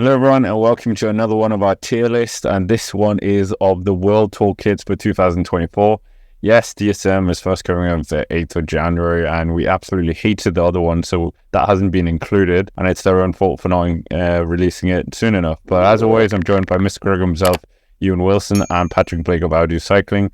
Hello everyone and welcome to another one of our tier list, and this one is of the World Tour kits for 2024. Yes, DSM is first coming on the 8th of January and we absolutely hated the other one, so that hasn't been included and it's their own fault for not releasing it soon enough. But as always, I'm joined by Mr. Greg himself, Ewan Wilson and Patrick Blake of Audio Cycling.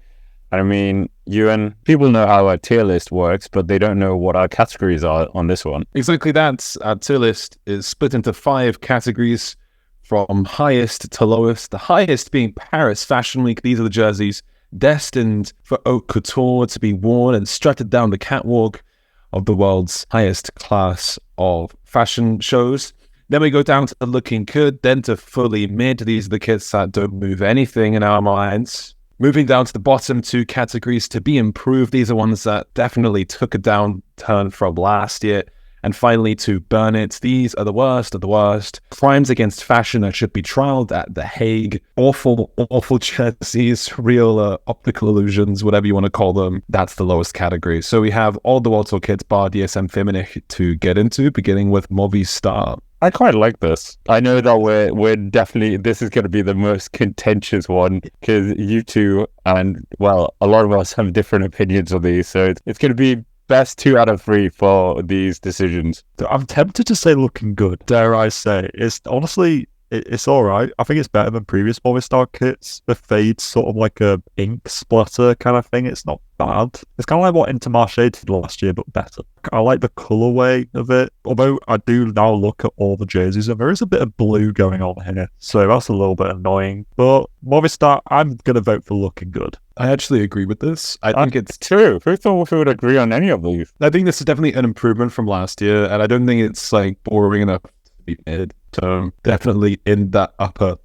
I mean, Ewan, people know how our tier list works, but they don't know what our categories are on this one. Exactly that. Our tier list is split into 5 categories from highest to lowest. The highest being Paris Fashion Week. These are the jerseys destined for haute couture to be worn and strutted down the catwalk of the world's highest class of fashion shows. Then we go down to looking good, then to fully mid. These are the kits that don't move anything in our minds. Moving down to the bottom 2 categories to be improved. These are ones that definitely took a downturn from last year. And finally, to burn it. These are the worst of the worst. Crimes against fashion that should be trialed at The Hague. Awful, awful jerseys, real optical illusions, whatever you want to call them. That's the lowest category. So we have all the WorldTour kits bar DSM Feminine to get into, beginning with Movistar. I quite like this. I know that we're definitely, this is going to be the most contentious one because you two and, well, a lot of us have different opinions on these. So it's going to be best 2 out of 3 for these decisions. I'm tempted to say looking good, dare I say. It's honestly, it's all right. I think it's better than previous Movistar kits. The fade's sort of like a ink splatter kind of thing. It's not bad. It's kind of like what Intermarché did last year, but better. I like the colourway of it, although I do now look at all the jerseys and there is a bit of blue going on here, so that's a little bit annoying. But Movistar, I'm going to vote for looking good. I actually agree with this. I think it's true. Who thought we would agree on any of these? I think this is definitely an improvement from last year, and I don't think it's like boring enough to be mid. So definitely in that upper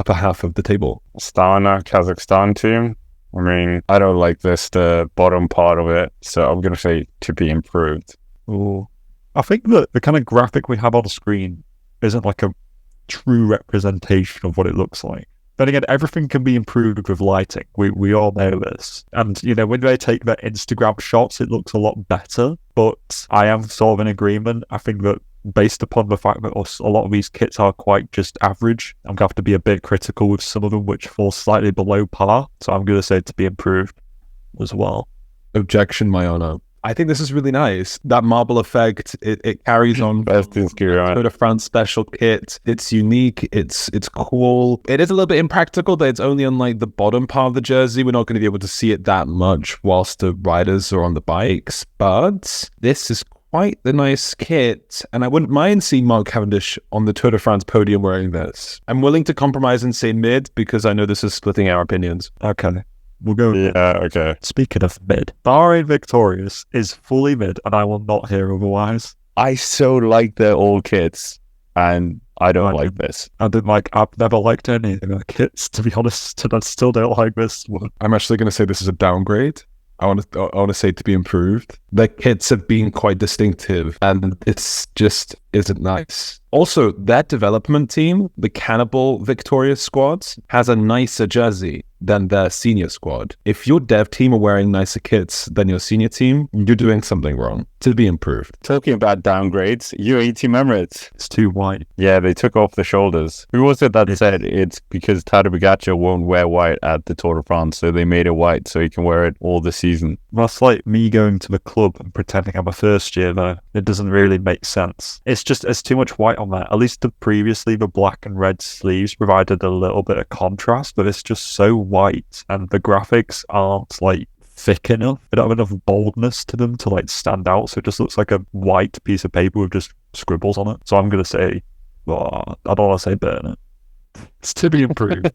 half of the table. Astana, Kazakhstan team. I mean, I don't like the bottom part of it, so I'm going to say to be improved. Oh, I think that the kind of graphic we have on the screen isn't like a true representation of what it looks like. Then again, everything can be improved with lighting. We all know this. And, you know, when they take their Instagram shots, it looks a lot better. But I am sort of in agreement. I think that based upon the fact that a lot of these kits are quite just average, I'm going to have to be a bit critical with some of them, which fall slightly below par. So I'm going to say to be improved as well. Objection, my honor. I think this is really nice. That marble effect, it carries on. Best in Tour de France special kit. It's unique. It's cool. It is a little bit impractical that it's only on like the bottom part of the jersey. We're not going to be able to see it that much whilst the riders are on the bikes. But this is quite the nice kit, and I wouldn't mind seeing Mark Cavendish on the Tour de France podium wearing this. I'm willing to compromise and say mid because I know this is splitting our opinions. Okay. We'll go. Yeah, okay. Speaking of mid, Bahrain Victorious is fully mid, and I will not hear otherwise. I so like their old kits, and I don't like this. I've never liked any of their kits, to be honest, and I still don't like this one. I'm actually going to say this is a downgrade. I want to say to be improved. The kits have been quite distinctive, and this just isn't nice. Also, that development team, the Cannibal Victorious squad, has a nicer jersey than their senior squad. If your dev team are wearing nicer kits than your senior team, you're doing something wrong. To be improved. Talking about downgrades, UAE Team Emirates. It's too white. Yeah, they took off the shoulders. Who was it that said it's because Tadej Pogačar won't wear white at the Tour de France, so they made it white so he can wear it all the season? That's like me going to the club and pretending I'm a first year, though. It doesn't really make sense. It's too much white on there. At least previously the black and red sleeves provided a little bit of contrast, but it's just so white, and the graphics aren't like thick enough. They don't have enough boldness to them to like stand out, so it just looks like a white piece of paper with just scribbles on it. So I'm gonna say, well, I don't want to say burn it. It's to be improved.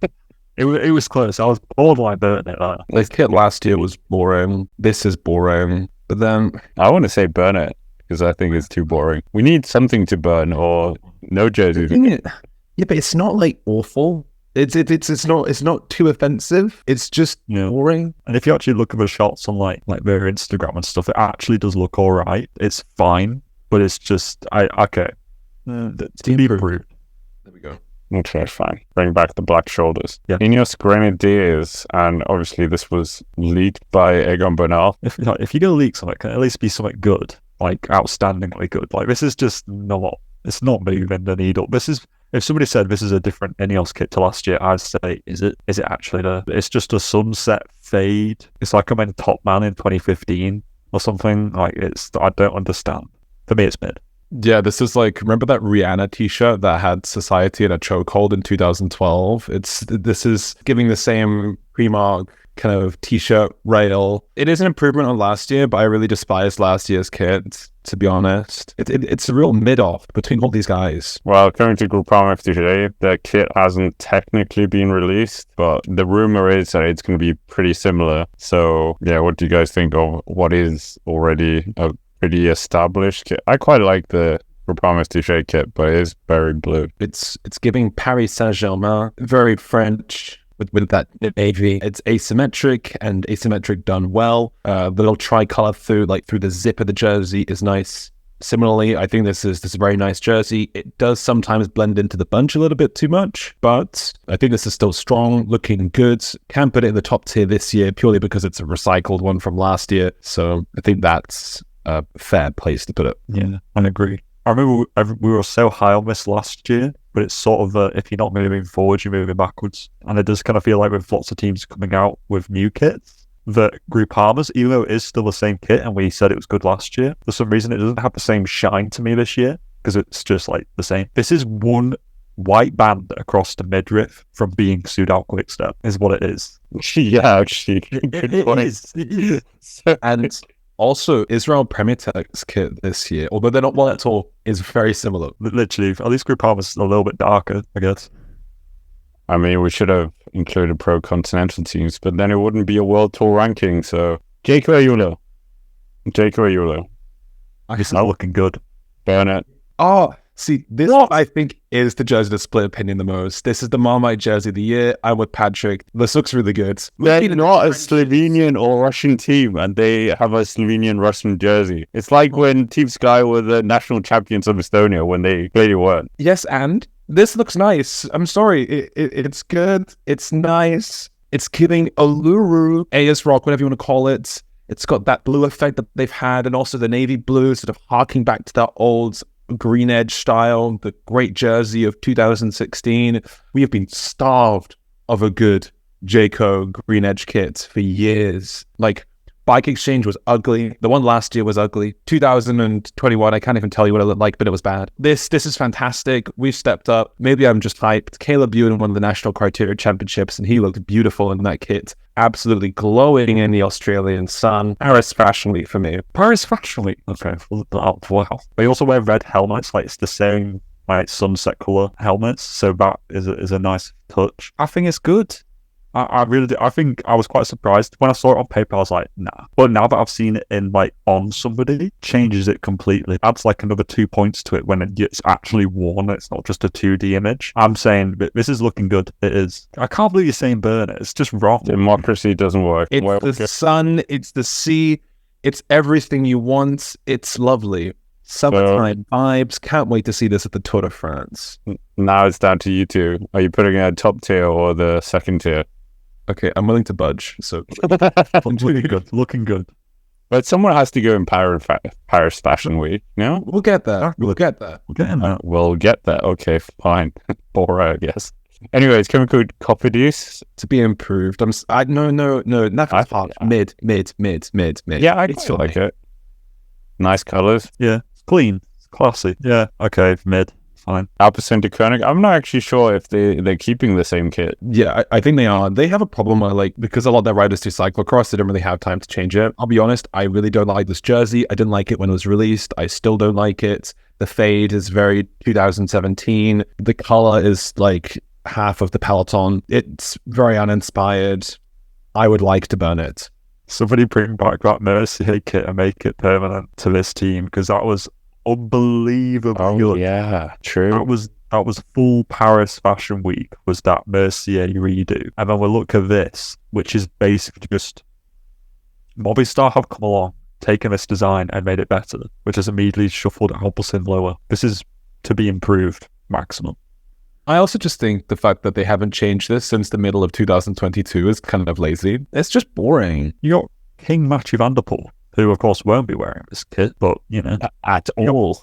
It was close. I was borderline burning it there. This kit last year was boring. This is boring. But then I want to say burn it because I think it's too boring. We need something to burn or no jerseys. Yeah, but it's not like awful. It's not too offensive. It's just boring. And if you actually look at the shots on like their Instagram and stuff, it actually does look all right. It's fine, but it's just okay. To be improved. There we go. Okay, fine. Bring back the black shoulders. Yeah. Ineos Grenadiers, and obviously this was leaked by Egan Bernal. If you're going to leak something, it can at least be something good, like outstandingly good. Like this is just not. It's not moving the needle. This is If somebody said this is a different Ineos kit to last year, I'd say, is it actually it's just a sunset fade. It's like I'm in Top Man in 2015 or something. Like I don't understand. For me, it's mid. Yeah, this is like, remember that Rihanna t-shirt that had Society in a chokehold in 2012? This is giving the same Primark kind of t-shirt rail. It is an improvement on last year, but I really despise last year's kit, to be honest. It's a real mid-off between all these guys. Well, coming to Groupama FDJ, the kit hasn't technically been released, but the rumor is that it's going to be pretty similar. So, yeah, what do you guys think of what is already a pretty established kit? I quite like the Groupama FDJ kit, but it is very blue. It's giving Paris Saint-Germain, very French, with that navy. It's asymmetric and asymmetric done well. The little tricolor through the zip of the jersey is nice. Similarly, I think this is a very nice jersey. It does sometimes blend into the bunch a little bit too much, but I think this is still strong, looking good. Can't put it in the top tier this year purely because it's a recycled one from last year. So I think that's a fair place to put it. Yeah, I agree. I remember we were so high on this last year, but it's sort of if you're not moving forwards, you're moving backwards. And it does kind of feel like with lots of teams coming out with new kits, that Groupama's, even though it is still the same kit and we said it was good last year, for some reason it doesn't have the same shine to me this year because it's just like the same. This is one white band across the midriff from being Soudal Quickstep is what it is. Yeah, actually. It is. And also, Israel Premier Tech's kit this year, although they're not one at all, is very similar. Literally, at least Groupama's a little bit darker, I guess. I mean, we should have included pro continental teams, but then it wouldn't be a World Tour ranking. So, Jake Ayulo. It's not looking good. Burnett. Oh, see, this I think is the jersey to split opinion the most. This is the Marmite jersey of the year. I'm with Patrick. This looks really good. They're not a Slovenian or Russian team, and they have a Slovenian-Russian jersey. It's like when Team Sky were the national champions of Estonia when they clearly weren't. Yes, and this looks nice. I'm sorry. It's good. It's nice. It's giving Uluru, AS Rock, whatever you want to call it. It's got that blue effect that they've had, and also the navy blue, sort of harking back to that old green edge style, the great jersey of 2016. We have been starved of a good Jayco green edge kit for years. Like, Bike Exchange was ugly. The one last year was ugly. 2021, I can't even tell you what it looked like, but it was bad. This is fantastic. We've stepped up. Maybe I'm just hyped. Caleb Ewan won the National Criteria Championships, and he looked beautiful in that kit. Absolutely glowing in the Australian sun. Paris Fashion Week for me. Paris Fashion Week. Okay. Wow. They also wear red helmets. Like, it's the same like sunset color helmets. So that is a nice touch. I think it's good. I really do. I think I was quite surprised when I saw it on paper. I was like, nah. But now that I've seen it in on somebody, changes it completely. Adds like another 2 points to it when it's actually worn. It's not just a 2D image. I'm saying this is looking good. It is. I can't believe you're saying burn it. It's just wrong. Democracy doesn't work. It's the sun. It's the sea. It's everything you want. It's lovely. Summertime vibes. Can't wait to see this at the Tour de France. Now it's down to you two. Are you putting it at top tier or the second tier? Okay, I'm willing to budge. So looking good. But someone has to go in Paris Fashion Week. No, we'll get there. We'll get there. We'll get there. Okay, fine. Bora, yes. Anyways, can we go Coppidius? To be improved. No. Nothing's hard. Mid. Yeah, I feel like it. Nice colors. Yeah, it's clean. It's classy. Yeah. Okay, mid. Fine. Alpecin Koenig. I'm not actually sure if they're keeping the same kit. Yeah, I think they are. They have a problem where, because a lot of their riders do cyclocross, they don't really have time to change it. I'll be honest, I really don't like this jersey. I didn't like it when it was released. I still don't like it. The fade is very 2017. The color is like half of the peloton. It's very uninspired. I would like to burn it. Somebody bring back that Mercier kit and make it permanent to this team, because that was unbelievable. Oh yeah, true. That was full Paris Fashion Week, was that Mercier redo. And then we look at this, which is basically just Movistar have come along, taken this design and made it better, which has immediately shuffled Alpecin lower. This is to be improved maximum. I also just think the fact that they haven't changed this since the middle of 2022 is kind of lazy. It's just boring. You got King Mathieu van der Poel, who of course won't be wearing this kit, but at all.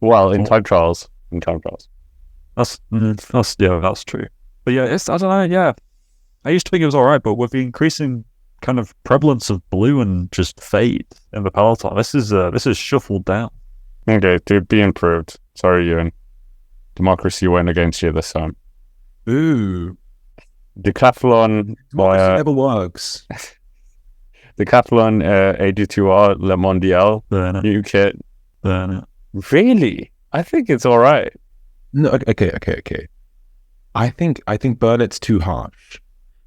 Well, in time trials. That's true. But yeah, I don't know. Yeah, I used to think it was all right, but with the increasing kind of prevalence of blue and just fade in the peloton, this is shuffled down. Okay, to be improved. Sorry, Ewan. Democracy went against you this time. Ooh, Decathlon never works. Decathlon 82R Le Mondial Burn it. new kit. Burn it. Really? I think it's all right. No, okay. I think Burnett's too harsh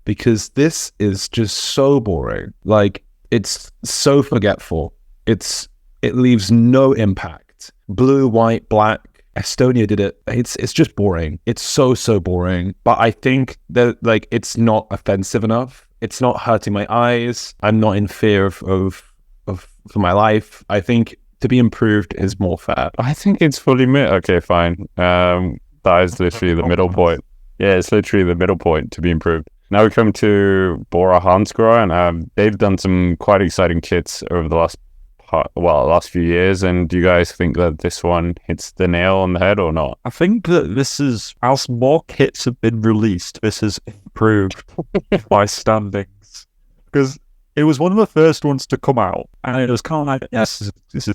because this is just so boring. Like, it's so forgetful. It leaves no impact. Blue, white, black. Estonia did it. It's just boring. It's so boring. But I think that like it's not offensive enough. It's not hurting my eyes. I'm not in fear of for my life. I think to be improved is more fair. I think it's fully mid. Okay, fine. That is literally the middle point. Yeah, it's literally the middle point to be improved. Now we come to Bora Hansgrohe, and they've done some quite exciting kits over the last few years. And do you guys think that this one hits the nail on the head or not? I think that this is, as more kits have been released, this has improved by standings. Because it was one of the first ones to come out, and it was kind of like, yes, this is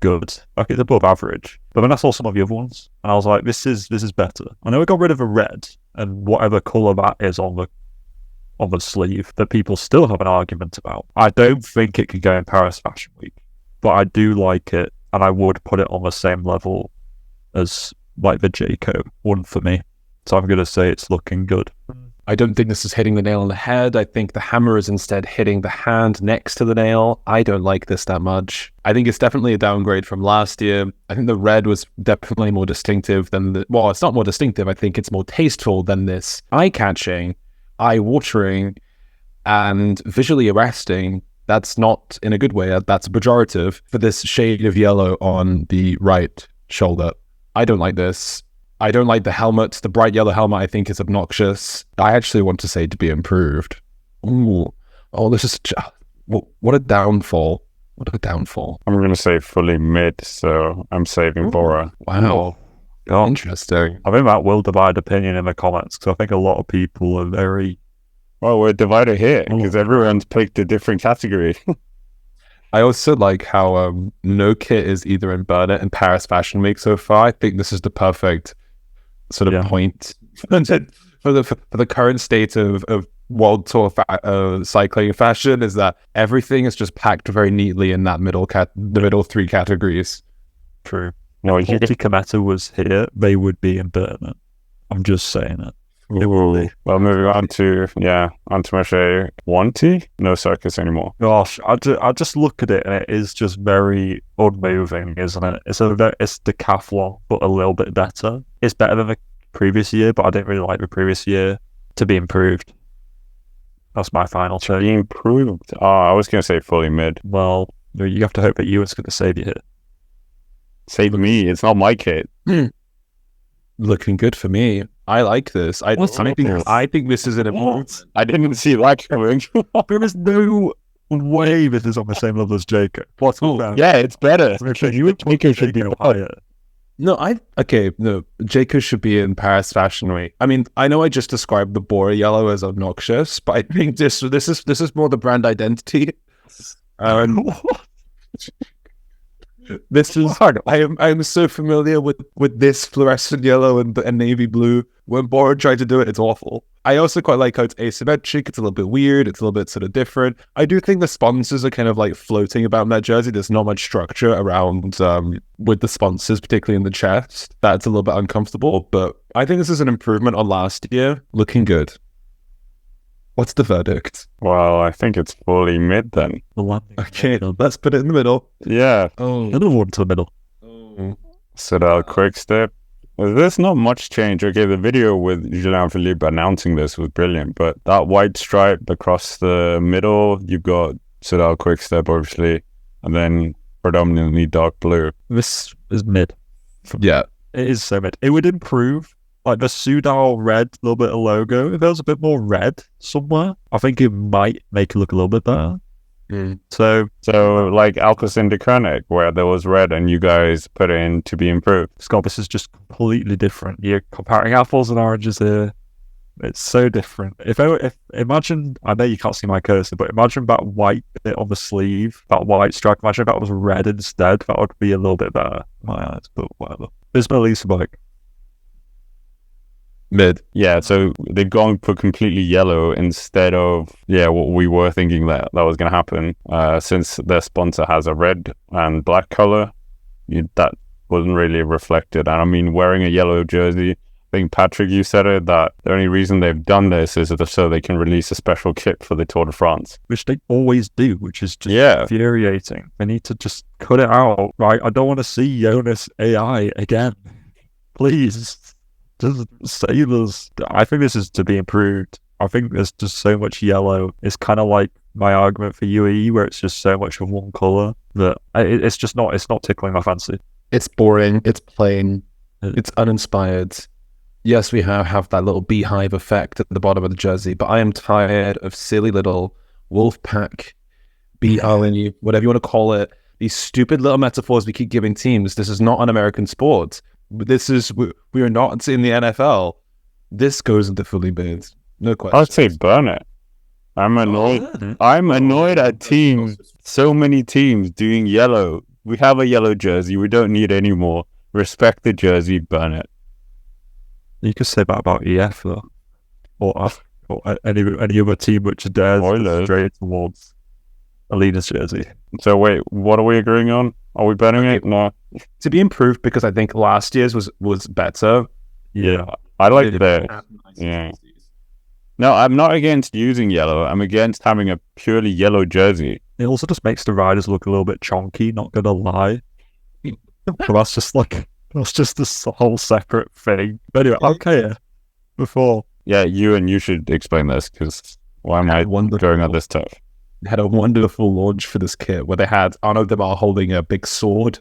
good. Like, it's above average. But then I saw some of the other ones, and I was like, this is better. I know we got rid of the red, and whatever colour that is on the sleeve, that people still have an argument about. I don't think it can go in Paris Fashion Week, but I do like it, and I would put it on the same level as like the Jayco one for me. So I'm going to say it's looking good. I don't think this is hitting the nail on the head. I think the hammer is instead hitting the hand next to the nail. I don't like this that much. I think it's definitely a downgrade from last year. I think the red was definitely more distinctive than well, it's not more distinctive. I think it's more tasteful than this. Eye-catching, eye-watering, and visually arresting. That's not in a good way. That's a pejorative for this shade of yellow on the right shoulder. I don't like this. I don't like the helmet. The bright yellow helmet, I think, is obnoxious. I actually want to say to be improved. Ooh. Oh, this is... What a downfall. What a downfall. I'm going to say fully mid, so I'm saving Bora. Wow. God. Interesting. I think that will divide opinion in the comments, because I think a lot of people are very... Well, we're divided here, because everyone's picked a different category. I also like how no kit is either in Burnett and Paris Fashion Week so far. I think this is the perfect sort of point for the current state of World Tour cycling fashion, is that everything is just packed very neatly in that the middle three categories. True. No, if Kometa was here, they would be in Burnett. I'm just saying it. Ooh. Well, moving on to Marche 1T. No circus anymore. Gosh, I just look at it and it is just very unmoving, isn't it? It's decathlon, but a little bit better. It's better than the previous year, but I didn't really like the previous year. To be improved. That's my final choice. Be improved. I was going to say fully mid. Well, you have to hope that Ewan's going to save you here. Save me. It's not my kit. Looking good for me. I like this. I think this is an improvement. I didn't see that coming. There is no way this is on the same level as Jayco. What's yeah, it's better. You would think it should be higher. No, Jayco should be in Paris Fashion Week. I mean, I know I just described the Bora yellow as obnoxious, but I think this is more the brand identity. This is hard. I am so familiar with this fluorescent yellow and navy blue. When Bora tried to do it, it's awful. I also quite like how it's asymmetric. It's a little bit weird. It's a little bit sort of different. I do think the sponsors are kind of like floating about in that jersey. There's not much structure around with the sponsors, particularly in the chest. That's a little bit uncomfortable, but I think this is an improvement on last year. Looking good. What's the verdict? Well, I think it's fully mid then. Okay, let's put it in the middle. Yeah. Oh, another one to the middle. Oh. So quick step. There's not much change. Okay, the video with Julien Philippe announcing this was brilliant, but that white stripe across the middle, you've got Sudal quick step, obviously, and then predominantly dark blue. This is mid. Yeah. It is so mid. It would improve. Like the Sudal red, little bit of logo. If there was a bit more red somewhere, I think it might make it look a little bit better. So So like Alpecin where there was red and you guys put it in to be improved. Scott, this is just completely different. You're comparing apples and oranges here. It's so different. If imagine, I know you can't see my cursor, but imagine that white bit on the sleeve, that white stripe. Imagine if that was red instead. That would be a little bit better in my eyes, but whatever. Visma Lease A Bike. Mid. Yeah, so they've gone for completely yellow instead of what we were thinking that was going to happen. Since their sponsor has a red and black color, that wasn't really reflected. And I mean, wearing a yellow jersey, I think Patrick, you said it, that the only reason they've done this is so they can release a special kit for the Tour de France, which they always do, which is just infuriating. They need to just cut it out, right? I don't want to see Jonas AI again. Please. Just save us. I think this is to be improved. I think there's just so much yellow. It's kind of like my argument for UAE, where it's just so much of one color that it's just not. It's not tickling my fancy. It's boring. It's plain. It's uninspired. Yes, we have that little beehive effect at the bottom of the jersey, but I am tired of silly little wolf pack, bee whatever you want to call it. These stupid little metaphors we keep giving teams. This is not an American sport. We are not in the NFL. This goes into fully bid. No question. I'd say burn it. I'm annoyed. I'm annoyed at teams. So many teams doing yellow. We have a yellow jersey. We don't need any more. Respect the jersey. Burn it. You could say that about EF though, or any other team which dares straight towards Alina's jersey. So wait, what are we agreeing on? Are we burning it? No. To be improved, because I think last year's was better. Yeah, I like that. Yeah. No, I'm not against using yellow. I'm against having a purely yellow jersey. It also just makes the riders look a little bit chonky, not gonna lie. But that's just this whole separate thing. But anyway, okay. Before. Yeah, you should explain this, because why am I going on this stuff? Had a wonderful launch for this kit where they had Arnaud Demar holding a big sword.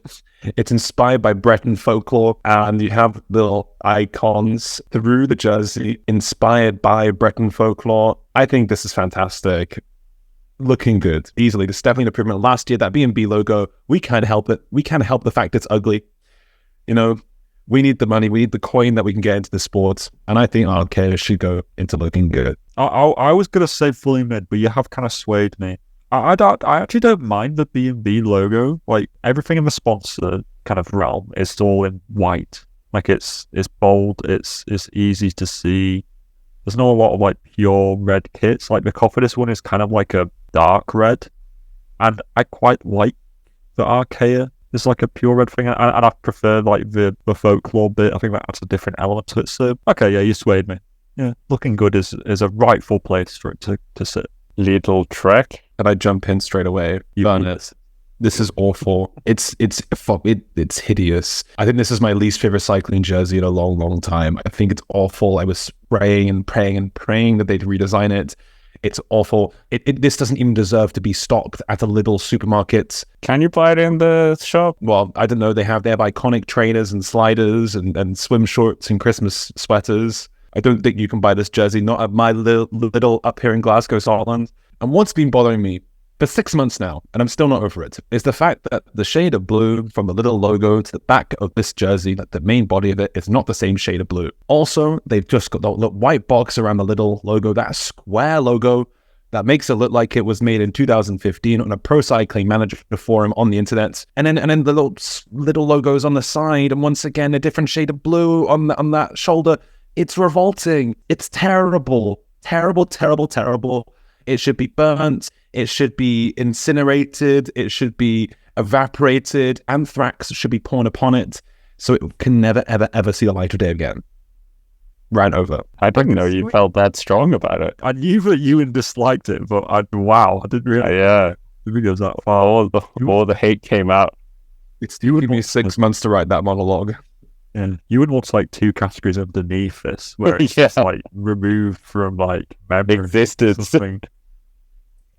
It's inspired by Breton folklore, and you have little icons through the jersey inspired by Breton folklore. I think this is fantastic. Looking good, easily. There's definitely an improvement. Last year, that B&B logo, we can't help it. We can't help the fact it's ugly. You know, we need the money. We need the coin that we can get into the sports. And I think Arcade should go into looking good. I was going to say fully mid, but you have kind of swayed me. I actually don't mind the B&B logo. Like, everything in the sponsor kind of realm is all in white. Like, it's bold. It's easy to see. There's not a lot of, like, pure red kits. Like, the Cofidis one is kind of like a dark red. And I quite like the Archaea. It's like a pure red thing, and I prefer like the folklore bit. I think that adds a different element to it. So, okay, yeah, you swayed me. Yeah, looking good is a rightful place for it to sit. Little trek. And I jump in straight away. Burn it. This is awful. It's hideous. I think this is my least favorite cycling jersey in a long, long time. I think it's awful. I was praying and praying and praying that they'd redesign it. It's awful. This doesn't even deserve to be stocked at a little supermarket. Can you buy it in the shop? Well, I don't know. They have iconic trainers and sliders and swim shorts and Christmas sweaters. I don't think you can buy this jersey, not at my little up here in Glasgow, Scotland. And what's been bothering me for 6 months now, and I'm still not over it, is the fact that the shade of blue from the little logo to the back of this jersey, that the main body of it is not the same shade of blue. Also, they've just got the white box around the little logo, that square logo that makes it look like it was made in 2015 on a pro cycling manager forum on the internet. And then the little logos on the side, and once again, a different shade of blue on that shoulder. It's revolting. It's terrible. Terrible, terrible, terrible. It should be burnt. It should be incinerated. It should be evaporated. Anthrax should be poured upon it, so it can never, ever, ever see the light of day again. Ran over. I didn't know you felt that strong about it. I knew that you disliked it, but I didn't realize. Yeah, the video's that far. All the hate came out. It's taken me 6 months to write that monologue. And you would want like 2 categories underneath this, where it's just like removed from like memory existence.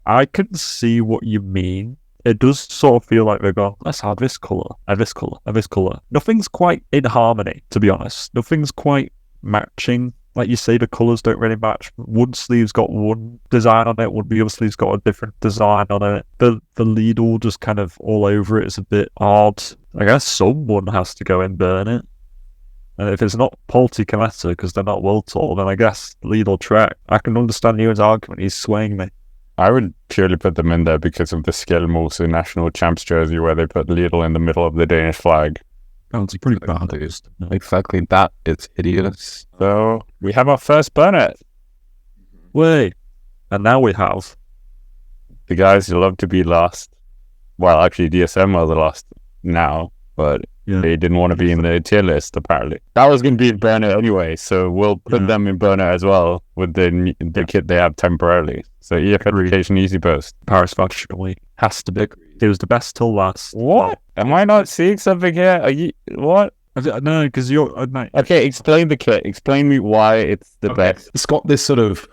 I can see what you mean. It does sort of feel like they've gone, let's have this colour, and this colour, and this colour. Nothing's quite in harmony, to be honest. Nothing's quite matching like you say, the colours don't really match. One sleeve's got one design on it, the other sleeve's got a different design on it. The Lidl just kind of all over it is a bit odd. I guess someone has to go and burn it. And if it's not Polti Cometa because they're not WorldTour, then I guess Lidl Trek. I can understand Ewan's argument. He's swaying me. I would purely put them in there because of the skill moves in National Champs jersey where they put Lidl in the middle of the Danish flag. It's pretty bad. Exactly, that is hideous. So we have our first burner. Wait. And now we have The guys who love to be last. Well, actually, DSM are the last now, but they didn't want to be in the tier list, apparently. That was going to be in burner anyway, so we'll put them in burner as well with the kit they have temporarily. So EF Education Easypost. Paris Fashion Week. Has to be. It was the best till last. What? Am I not seeing something here? Are you... What? No, because you're... Okay, explain the kit. Explain me why it's the best. It's got this sort of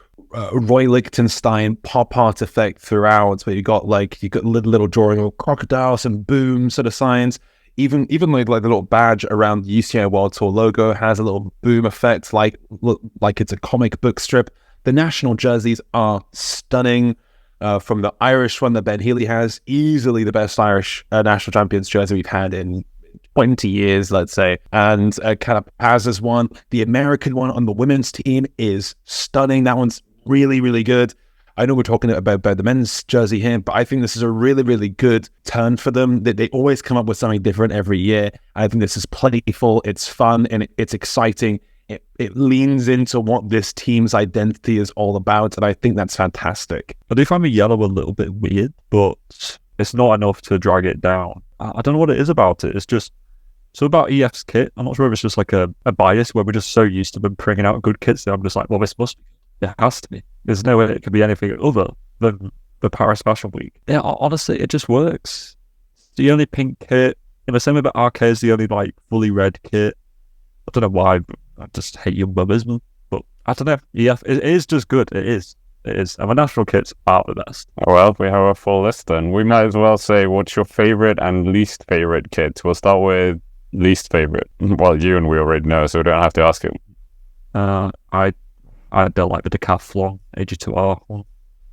Roy Lichtenstein pop art effect throughout, where you got little drawing of crocodiles and boom sort of signs. Even like the little badge around the UCI World Tour logo has a little boom effect, like it's a comic book strip. The national jerseys are stunning. From the Irish one that Ben Healy has, easily the best Irish national champions jersey we've had in 20 years, let's say. And Carapaz's one, the American one on the women's team is stunning. That one's really, really good. I know we're talking about the men's jersey here, but I think this is a really, really good turn for them. They always come up with something different every year. I think this is playful, it's fun, and it's exciting. It leans into what this team's identity is all about, and I think that's fantastic. I do find the yellow a little bit weird, but it's not enough to drag it down. I don't know what it is about it. It's just... So about EF's kit, I'm not sure if it's just like a bias where we're just so used to them bringing out good kits that I'm just like, well, this must be. It has to be. There's no way it could be anything other than the Paris Fashion Week. Yeah, honestly, it just works. It's the only pink kit. In the same way that RK is the only like fully red kit. I don't know why, but I just hate young brothers, but I don't know. EF, it is just good. It is. And the national kits are the best. Oh, well, we have a full list then. We might as well say what's your favorite and least favorite kit. We'll start with least favorite. Well, you and we already know, so we don't have to ask him. I don't like the Decathlon AG2R one.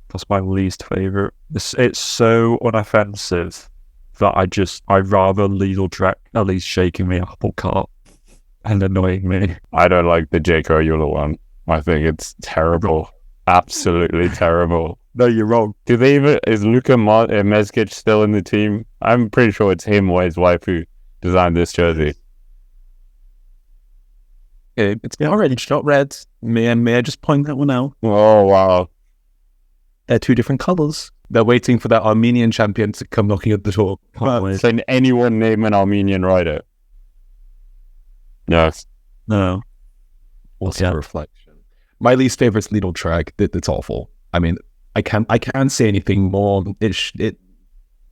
That's my least favorite. It's so unoffensive that I'd rather Lidl Trek at least shaking me apple cart and annoying me. I don't like the Jayco Euler one. I think it's terrible. Absolutely terrible. No, you're wrong. Is Luka Mezgic still in the team? I'm pretty sure it's him or his wife who designed this jersey. It's orange, not red. May I just point that one out? Oh, wow. They're two different colours. They're waiting for that Armenian champion to come knocking at the door. Can anyone name an Armenian rider? No. What's a reflection? My least favourite is Lidl Trek. It's awful. I mean, I can't say anything more.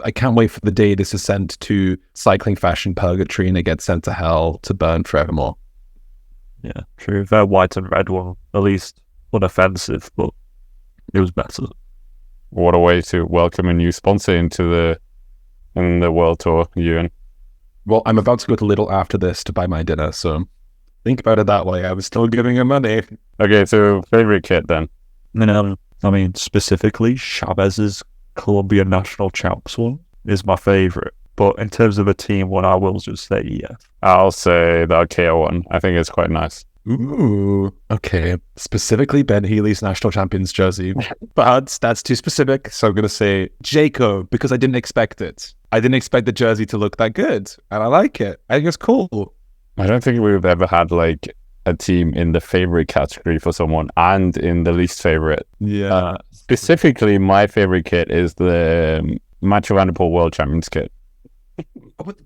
I can't wait for the day this is sent to cycling fashion purgatory and it gets sent to hell to burn forevermore. Yeah, true. Their white and red one, at least unoffensive, but it was better. What a way to welcome a new sponsor into the WorldTour, Ewan. Well, I'm about to go to Lidl after this to buy my dinner, so think about it that way. I was still giving him money. Okay, so favorite kit then? I mean, specifically, Chavez's Colombian national champs one is my favorite. But in terms of a team one, I will just say EF. I'll say the Archaea one. I think it's quite nice. Ooh, okay. Specifically Ben Healy's national champions jersey. But that's too specific. So I'm going to say Jayco because I didn't expect it. I didn't expect the jersey to look that good. And I like it. I think it's cool. I don't think we've ever had like a team in the favorite category for someone and in the least favorite. Yeah. Specifically, my favorite kit is the Mathieu Van der Poel World Champions kit. That's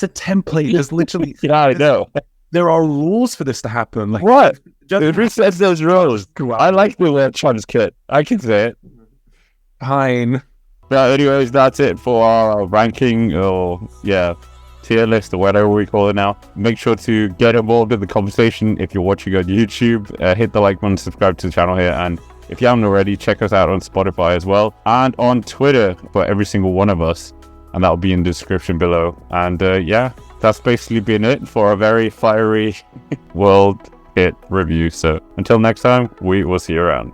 a template. There's literally... Yeah, I know. There are rules for this to happen. Like, what? Who says those rules? I like the World Champions kit. I can say it. Fine. But anyways, that's it for our ranking or, tier list or whatever we call it now. Make sure to get involved in the conversation if you're watching on YouTube. Hit the like button, subscribe to the channel here, and if you haven't already, check us out on Spotify as well and on Twitter for every single one of us, and that'll be in the description below. And that's basically been it for a very fiery World Kit review. So until next time, we will see you around.